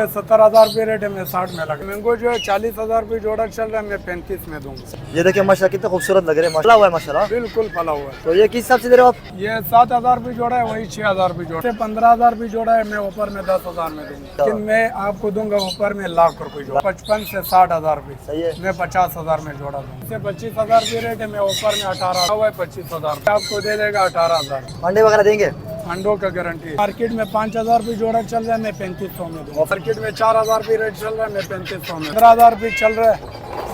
70,000 रुपये रेट है, मैं 60 में लगा। मैंगो जो है 40,000 रुपये जोड़ा चल रहा है, मैं 35 में दूंगा। ये देखिए माशाल्लाह कितने खूबसूरत लग रहे हैं, फला हुआ है माशाल्लाह। बिल्कुल फला हुआ है। तो ये किस हिसाब से दे रहे हो आप? ये 7,000 रुपये जोड़ा है, वही 6,000 रुपये जोड़ा है। 15,000 रुपये जोड़ा है, मैं ऊपर में 10,000 में दूंगा, लेकिन मैं आपको दूंगा ऊपर में लाख रुपये जोड़ा। 55 से 60,000 रुपये सही है। मैं 50,000 में जोड़ा दूंगा। 25,000 रुपये रेट है, मैं ऊपर में 18 हुआ है, 25,000 आपको दे देगा 18,000। अंडे वगैरह देंगे? अंडों का गारंटी है। मार्केट में 5,000 रुपये जोड़ा चल रहा है, मैं 3500 में दूंगा। मार्केट में 4,000 रुपये रेट चल रहा है, मैं 3500 में। 15,000 रुपये चल रहा है,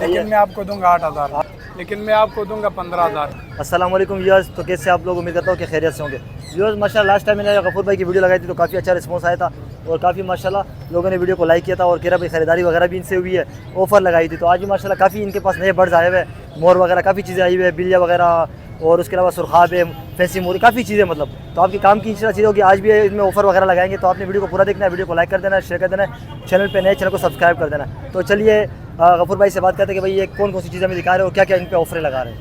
लेकिन मैं आपको दूंगा 8,000, लेकिन मैं आपको दूंगा 15,000। अस्सलाम वालेकुम व्यूअर्स, तो कैसे आप लोग? उम्मीद करता हूँ कि खैरियत से होंगे व्यूअर्स। माशाल्लाह लास्ट टाइम मैंने गफूर भाई की वीडियो लगाई थी तो काफ़ी अच्छा रिस्पांस आया था और काफ़ी माशाल्लाह लोगों ने वीडियो को लाइक किया था और कह रहा भाई खरीदारी वगैरह भी इनसे हुई है, ऑफर लगाई थी। तो आज भी माशाल्लाह काफ़ी इनके पास नए बर्ड्स आए हुए हैं, मोर वगैरह काफ़ी चीज़ें आई हुई है, बिल्लियाँ वगैरह और उसके अलावा सुरखाब है, फैंसी मोर, काफ़ी चीज़ें मतलब। तो आपकी काम की इंशाल्लाह चीज़ होगी, आज भी इसमें ऑफर वगैरह लगाएंगे। तो आपने वीडियो को पूरा देखना है, वीडियो को लाइक कर देना है, शेयर कर देना है, चैनल पे नए चैनल को सब्सक्राइब कर देना है। तो चलिए गफूर भाई से बात करते हैं कि भाई ये कौन कौन सी चीज़ें हमें दिखा रहे हो, क्या क्या इन पे ऑफरें लगा रहे हैं।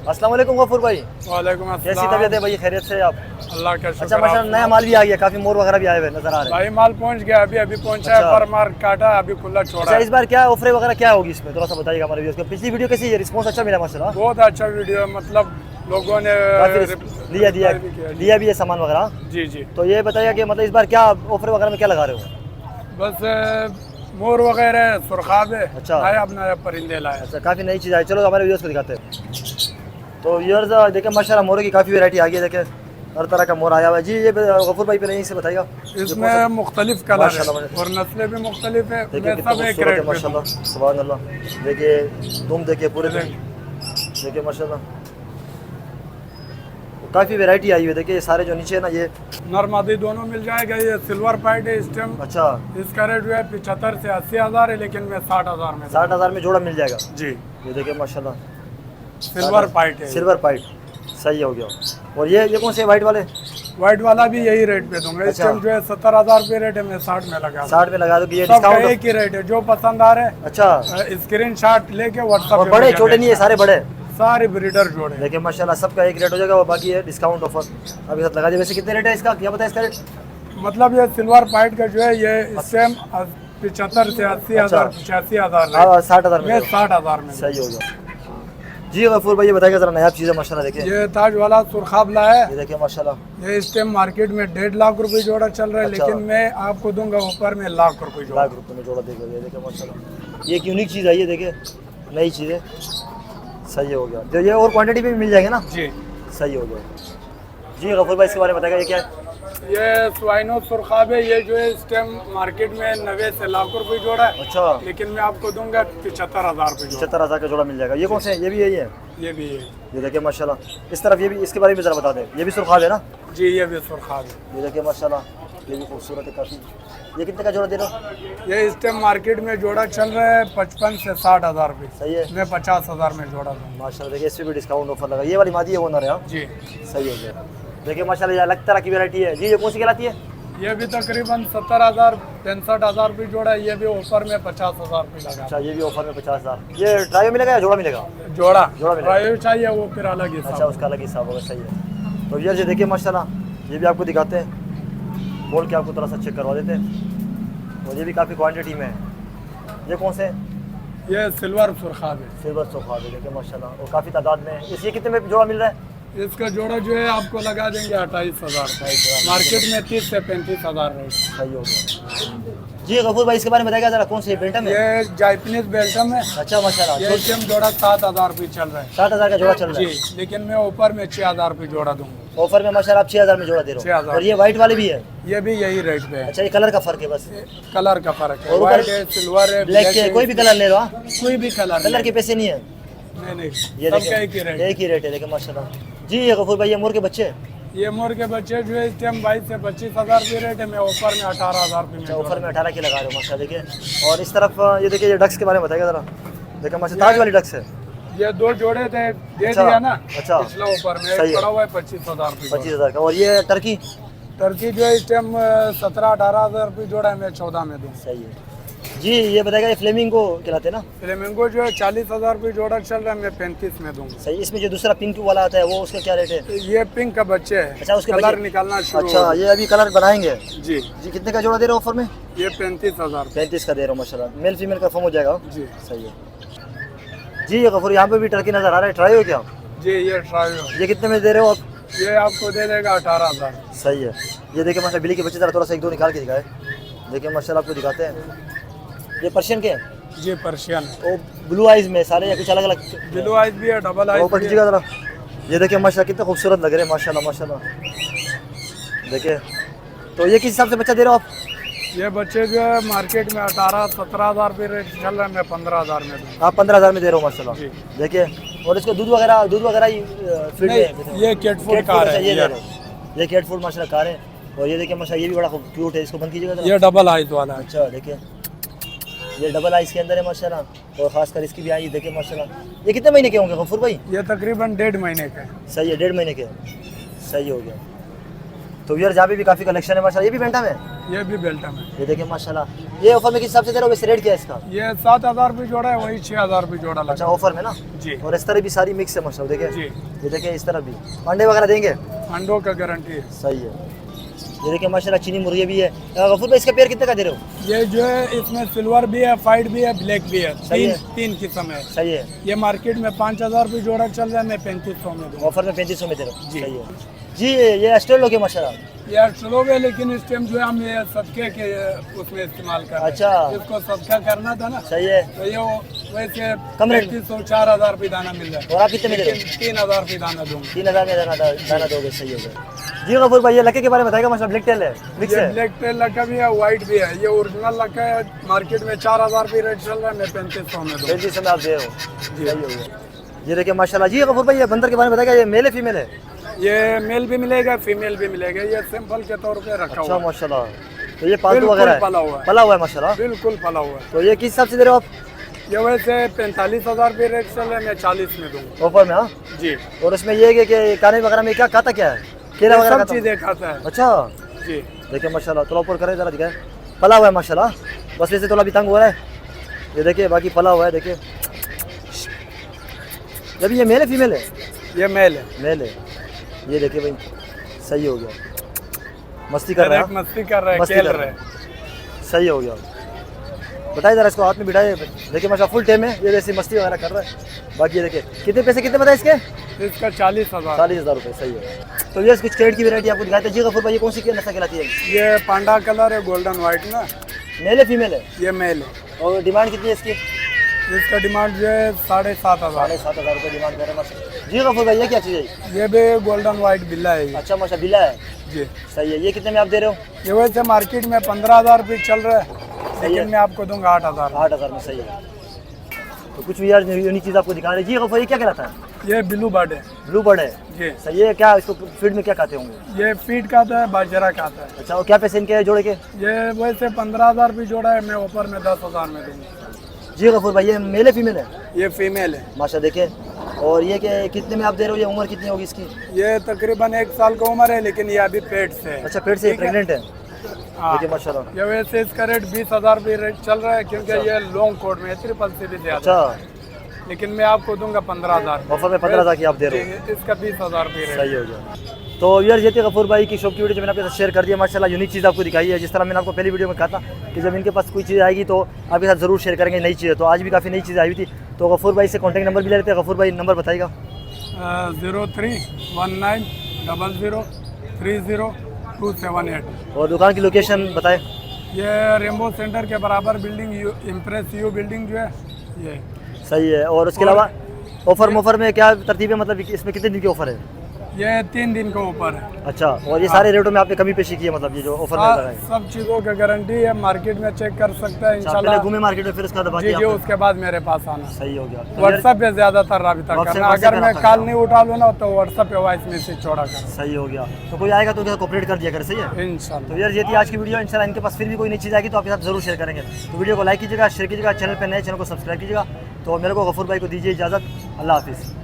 अस्सलाम वालेकुम गफूर भाई। वालेकुम कैसी अस्सलाम। तबीयत है भाई? खैरियत से आप? अल्लाह का शुक्र। अच्छा माशाल्लाह नया माल भी आ गया, काफ़ी मोर वगैरह भी आए हुए नजर आ रहे हैं। भाई माल पहुंच गया, अभी पहुंचा है, पर मार काटा, अभी खुला छोड़ा अच्छा है। इस बार क्या ऑफरें वगैरह क्या होगी इसमें, थोड़ा सा बताइएगा हमारे व्यूअर्स को। पिछली वीडियो कैसी है? रिस्पांस अच्छा मिला माशाल्लाह। बहुत अच्छा वीडियो है, मतलब लोगों ने लिया भी है सामान वगैरह। जी जी। तो ये बताइए कि मतलब इस बार क्या ऑफर वगैरह में क्या लगा रहे हो? बस मोर वगैरह सुरखाब है। अच्छा। नया अपना परिंदे लाए। अच्छा काफ़ी नई चीज़ आई, चलो हमारे व्यूअर्स को दिखाते हैं। तो व्यूअर्स देखें माशाल्लाह मोरों की काफ़ी वैरायटी आ गई है, देखें हर तरह का मोर आया हुआ है। जी ये गफूर भाई पहले यहीं से बताइएगा। इसमें मुख्तलिफ कलर है माशाल्लाह। और नस्लें भी मुख्तलिफ है। देखिए मैं कितना सब एक खूबसूरत है रेट पे माशाल्लाह, सुभान अल्लाह। देखिए तुम देखिए पूरे दिन, देखिए माशाल्लाह काफ़ी वैरायटी आई हुई है। देखिए ये सारे जो नीचे है ना, ये नरमादी दोनों मिल जाएगा। ये सिल्वर पाइट है इस टाइम। अच्छा इसका रेट जो है 75 से 80,000 है, लेकिन मैं 60,000 में 60,000 में जोड़ा मिल जाएगा। जी। ये देखिए माशाल्लाह सिल्वर पाइट है। सिल्वर पाइट सही हो गया। और ये कौन से वाइट वाले? व्हाइट वाला भी यही रेट पे दूंगा। इस अच्छा। टाइम जो है 70,000 रुपये रेट है, मैं 60 में लगा 60 में लगा दो कि ये सबका डिस्काउंट। एक ही रेट है, जो पसंद आ रहा है अच्छा स्क्रीन शॉट लेके व्हाट्सएप और बड़े छोटे नहीं है, सारे बड़े सारे ब्रीडर जोड़े। देखिए माशाल्लाह सबका एक रेट हो जाएगा और बाकी ये डिस्काउंट ऑफर अभी साथ लगा दिया। वैसे कितने रेट है इसका, क्या पता है इसका रेट? मतलब ये सिल्वर पाइट का जो है ये इस टाइम 75 से 80,000 85,000 हाँ 60,000 मैं में 60,000 में। सही हो गया। जी गफूर भाई ये बताइएगा जरा नया चीज़ है माशाल्लाह। देखिए ये ताज वाला सुरखाबला है, ये देखिए माशाल्लाह ये इस टाइम मार्केट में 1.5 लाख रुपए जोड़ा चल रहा है। अच्छा। लेकिन मैं आपको दूंगा ऊपर में लाख रुपए जोड़ा। लाख रुपये में जोड़ा देगा। ये देखिए माशाल्लाह ये एक यूनिक चीज़ आई है, देखिए नई चीज़ है, सही हो गया। जो ये और क्वांटिटी में भी मिल जाएंगे ना? जी। सही हो गया। जी गफूर भाई इसके बारे में बताएगा ये क्या है? ये स्वाइनो सुरखाब है, ये जो है इस टाइम मार्केट में 90 से लाख रुपए जोड़ा है, अच्छा लेकिन मैं आपको दूंगा 75,000 रुपए जोड़ा। 75,000 का जोड़ा मिल जाएगा। ये कौन से हैं? ये भी यही है। ये भी है। ये देखिए माशाल्लाह इस तरफ ये भी, इसके बारे में ज़रा बता दें। ये भी सुरखाब है ना? जी ये भी सुरखाब है। ये देखिए माशाल्लाह ये भी खूबसूरत है काफ़ी। ये कितने का जोड़ा दे रहे हो? ये इस टाइम मार्केट में जोड़ा चल रहा है 55 से 60,000 रुपए। सही है मैं 50,000 में जोड़ा दूंगा। माशाल्लाह। देखिए इसमें भी डिस्काउंट ऑफर लगा। ये वाली मादी है ओनर है। हाँ जी। सही हो गया। देखिए माशाल्लाह ये अलग तरह की वैरायटी है। जी ये कौन सी कहलाती है? ये भी तकरीबन 70,000 65,000 रुपये जोड़ा है। ये भी ऑफर में 50,000 रुपये लगा। अच्छा ये भी ऑफर में 50,000। ये ट्रायो मिलेगा या जोड़ा मिलेगा? जोड़ा जोड़ा मिलेगा। प्राइस चाहिए वो फिर अलग अच्छा हिसाब। उसका अलग हिसाब होगा। सही है। तो ये देखिए माशाल्लाह ये भी आपको दिखाते हैं, बोल के आपको थोड़ा सा चेक करवा देते हैं। और ये भी काफ़ी क्वांटिटी में है। ये कौन से हैं? ये सिल्वर सुरखाब है। सिल्वर सोफा है देखिए माशाल्लाह और काफ़ी तादाद में है। इसी कितने में जोड़ा मिल रहा है? इसका जोड़ा जो है आपको लगा देंगे 28,000। मार्केट में 30 से 35,000 रेट। सही हो गया। जी गफूर भाई इसके बारे में बताएगा जरा कौन सी बेल्टम है? ये जापानीज बेल्टम है। अच्छा माशाल्लाह। ये इस टाइम जोड़ा 7,000 रुपये चल रहा है। 60,000 का जोड़ा चल रहा है। जी, लेकिन मैं ऊपर में 6,000 रुपये जोड़ा दूंगा। ऑफर में माशाल्लाह आप 6,000 में जोड़ा दे रहे हो। 6,000। और ये वाइट वाले भी है? ये भी यही रेट पे है। अच्छा ये कलर का फर्क है बस? कलर का फर्क है। और व्हाइट है, सिल्वर है, ब्लैक है, कोई भी कलर ले लो। हाँ कोई भी कलर के पैसे नहीं है। नहीं ये सबका एक ही देखिए रेट। एक ही रेट है देखिए माशाल्लाह। जी ये गफूर भाई ये मोर के बच्चे? ये मोर के बच्चे जो है इस टाइम 22 से 25,000 रुपये रेट है। मैं ऑफर में 18,000 रुपये अच्छा में। ऑफर में 18 की लगा रहे हो माशाल्लाह। देखिए और इस तरफ ये देखिए ये डक्स के बारे में बताइएगा जरा। देखिए माशाल्लाह ताज वाली डक्स है। ये 2 जोड़े थे, दे अच्छा, दिया ना। अच्छा। पिछला ऑफर में सही एक है। पड़ा हुआ है 25,000 रुपये। 25,000 का। और ये टर्की? टर्की जो है इस टाइम 17-18,000 रुपये जोड़ा है। मैं 14 में दूँ। सही है। जी ये बताएगा, ये फ्लेमिंगो कहलाते हैं ना? फ्लेमिंगो जो है 40,000 रुपये जोड़ा चल रहा है, मैं 35 में दूंगा। सही। इसमें जो दूसरा पिंक वाला आता है वो उसका क्या रेट है? ये पिंक का बच्चे है। अच्छा, उसके कलर बच्चे- निकालना शुरू अच्छा, हो ये अभी कलर बनाएंगे जी। जी। कितने का जोड़ा दे रहे हो ऑफर में? ये 35,000 35 का दे रहा हूँ माशाल्लाह। मेल फीमेल कंफर्म हो जाएगा? जी। सही है जी। ये गफूर यहाँ पे भी टर्की नजर आ रहा है, ट्राई हो क्या? जी। ये ट्राई ये कितने में दे रहे हो आप? ये आपको दे देगा 18,000। सही है। ये देखिए माशाल्लाह बिल्ली के बच्चे जरा थोड़ा सा एक दो निकाल के दिखाए। देखिए माशाल्लाह आपको दिखाते हैं। ये पर्शियन के हैं? जी पर्शियन। वो ब्लू आइज में सारे या कुछ अलग अलग? ब्लू आइज भी है, डबल आइज ऊपर भी है। कीजिएगा जरा। ये देखिए माशाल्लाह कितने खूबसूरत लग रहे हैं माशाल्लाह माशाल्लाह। देखिए तो ये किस हिसाब से बच्चा दे रहे हो आप? ये बच्चे जो है मार्केट में 18-17,000 रुपये रेट चल रहा है, मैं 15,000 में दूंगा। आप 15,000 में दे रहे हो माशाल्लाह। जी। देखिए और इसको दूध वगैरह फीड नहीं, में ये कैट फूड कार है। ये दे रहे हो। ये कैट फूड माशाल्लाह कार है। और ये देखिए माशाल्लाह ये भी बड़ा क्यूट है, इसको बंद कीजिएगा जरा। ये डबल आइज वाला है। अच्छा देखिए ये डबल आइस के अंदर है माशाल्लाह। और खासकर इसकी भी आई देखिए माशाल्लाह। ये कितने महीने के होंगे गफूर भाई? ये तकरीबन 1.5 महीने का है। सही है, 1.5 महीने के। सही हो गया। तो यार जहाँ पे भी काफ़ी कलेक्शन है माशाल्लाह। ये भी बेंटा में? ये भी बेल्टा में। ये देखिए माशाल्लाह। ये ऑफर में किस हिसाब से दे रहे हो? वैसे रेट क्या है इसका? ये 7,000 रुपये जोड़ा है, वही 6,000 रुपये जोड़ा अच्छा लगा। ऑफर में ना? जी। और इस तरह भी सारी मिक्स है माशाल्लाह। देखिए जी। ये देखिए इस तरह भी अंडे वगैरह देंगे? अंडों का गारंटी है। सही है। ये देखिए माशाल्लाह चीनी मुर्गी भी है। गफूर भाई इसका पेयर कितने का दे रहे हो? ये जो है इसमें सिल्वर भी है, फाइट भी है, ब्लैक भी है। सही है। तीन किस्म है। सही है। ये मार्केट में 5,000 रुपये जोड़ा चल रहा है, मैं 3500 में दूंगा। ऑफर में 3500 में दे रहे हो? जी। सही है जी। ये स्टोर लोगे माशाल्लाह। यार स्लो है, लेकिन इस टाइम जो है हम ये सदके के उसमें इस्तेमाल कर रहे हैं। अच्छा। इसको सदका करना था ना, सही है। तो ये वैसे कम रेट 3,500-4,000 रुपये दाना मिल रहा है। और आप कितने में दे रहे हो? 3,000 रुपये दाना दूंगा। 3,000 में दाना दोगे? सही हो गया जी। गफूर भाई ये लक्के के बारे में बताएगा माशाल्लाह। ब्लैक टेल है, मिक्स ये है? ब्लैक टेल लक्का भी है, व्हाइट भी है। ये ओरिजिनल लक्का है, मार्केट में 4,000 रुपये रेट चल रहा है, मैं 3500 में दूंगा। 3500 में आप दे रहे हो? सही हो गया। ये देखिए माशाल्लाह जी। गफूर भाई ये बंदर के बारे में बताएगा, ये मेल है फीमेल है? ये मेल भी मिलेगा, फीमेल भी मिलेगा। ये सिंपल के तौर पे रखा अच्छा हुआ है। माशाल्लाह। तो ये पालतू बिल्कुल वगैरह है? पला हुआ है। पला हुआ है माशाल्लाह। बिल्कुल फला हुआ है। तो ये किस हिसाब से दे रहे हो आप? ये वैसे 45,000 रुपये रेट चल रहा है, मैं 40 में दूंगा। ऑफर में? हाँ जी। और उसमें ये है कि खाने वगैरह में क्या खाता क्या है? केला ये वगैरह सब खाता? चीज़ें खाता है। अच्छा जी। देखिए माशाल्लाह। थोड़ा ऊपर करें जरा, दिखाए। पला हुआ है माशाल्लाह। बस वैसे थोड़ा भी तंग हो रहा है। ये देखिए बाकी पला हुआ है। देखिए जब ये मेल है फीमेल है? ये मेल है। मेल है। ये देखिए भाई सही हो गया। मस्ती कर रहा है? मस्ती कर रहे हैं, मस्ती खेल कर रहे रहे हैं। सही हो गया। बताइए जरा इसको हाथ में बिठाइए। देखिए माशा फुल टाइम है, ये जैसी मस्ती वगैरह कर रहा है। बाकी ये देखिए कितने पैसे कितने बताए इसके? इसका 40,000। 40,000 रुपये। सही है। तो ये कुछ क्रेड की वैरायटी आपको दिखाते हैं जी। गफूर भाई ये कौन सी नस्ल कहलाती है? ये पांडा कलर है, गोल्डन व्हाइट ना। मेल है फीमेल है? ये मेल है। और डिमांड कितनी है इसकी? इसका डिमांड जो है 7,500। 7,500 रुपये डिमांड कर रहे हैं जी। गफूर भाई ये क्या चीज़ है? ये भी गोल्डन व्हाइट बिल्ला है ये। अच्छा माशा बिल्ला है? जी। सही है। ये कितने में आप दे रहे हो? ये वैसे मार्केट में 15,000 रुपये चल रहा है, लेकिन मैं आपको दूंगा 8,000। 8,000 में। सही है। तो कुछ भी यार यूनिक चीज़ आपको दिखा रहे हैं जी। गफूर ये क्या कहलाता है? ये ब्लू बर्ड है। ब्लू बर्ड है? जी। सही है। क्या इसको फीड में क्या खाते होंगे? ये फीड खाता है, बाजरा खाता है। अच्छा और क्या पैसे इनके हैं जोड़े के? ये वैसे 15,000 रुपये जोड़ा है, मैं ऊपर में 10,000 में दूंगा। जी गफूर भाई ये मेल है फीमेल है? ये फीमेल है। माशा देखिए। और ये कि कितने में आप दे रहे हो? ये उम्र कितनी होगी इसकी? ये तकरीबन 1 साल का उम्र है, लेकिन ये अभी पेट से है। अच्छा पेट से ठीक है? प्रेग्नेंट है? हाँ। देखिए माशाल्लाह। ये वैसे इसका रेट 20,000 रुपये रेट चल रहा है, क्योंकि ये लॉन्ग कोट में है, ट्रिपल से भी ज्यादा। अच्छा लेकिन मैं आपको दूंगा 15,000। ऑफर में 15,000 की आप दे रहे हो? इसका 20,000 रुपये रेट। सही हो गया। तो यार ये थी गफूर भाई की शॉप की वीडियो जो मैंने आपके साथ शेयर कर दिया। माशाल्लाह यूनिक चीज़ आपको दिखाई है। जिस तरह मैंने आपको पहली वीडियो में कहा था कि जब इनके पास कोई चीज़ आएगी तो आपके साथ ज़रूर शेयर करेंगे नई चीज़ें। तो आज भी काफ़ी नई चीज़ आई हुई थी। तो गफूर भाई से कॉन्टैक्ट नंबर भी ले लेते हैं। गफूर भाई नंबर बताइएगा। 0319003028। और दुकान की लोकेशन बताएं। ये रेमबो सेंटर के बराबर बिल्डिंग इम्प्रेस यू बिल्डिंग जो है ये। सही है। और उसके अलावा ऑफर में क्या तरतीब है? मतलब इसमें कितने दिन की ऑफर है? ये 3 दिन का ऊपर है। अच्छा और ये सारे रेटों में आपने कमी पेशी की है? मतलब ये जो ऑफर में लगाए सब चीज़ों की गारंटी है, मार्केट में चेक कर सकता है इंशाल्लाह। पहले घूमे मार्केट में फिर उसका दबा जी जी, उसके बाद मेरे पास आना। सही हो गया। व्हाट्सएप पे ज़्यादातर राबिता करना। अगर मैं कॉल नहीं उठा लूँ ना तो व्हाट्सएप पे वॉइस मैसेज छोड़ा कर। सही हो गया। तो कोई आएगा तो कोऑपरेट कर दिया कर। सही है इंशाल्लाह। तो यार ये थी आज की वीडियो। इंशाल्लाह इनके पास फिर भी कोई नई चीज़ आएगी तो आपके साथ जरूर शेयर करेंगे। तो वीडियो को लाइक कीजिएगा, शेयर कीजिएगा। चैनल पर नए चैनल को सब्सक्राइब कीजिएगा। तो मेरे को गफूर भाई को दीजिए इजाज़त। अल्लाह हाफिज़।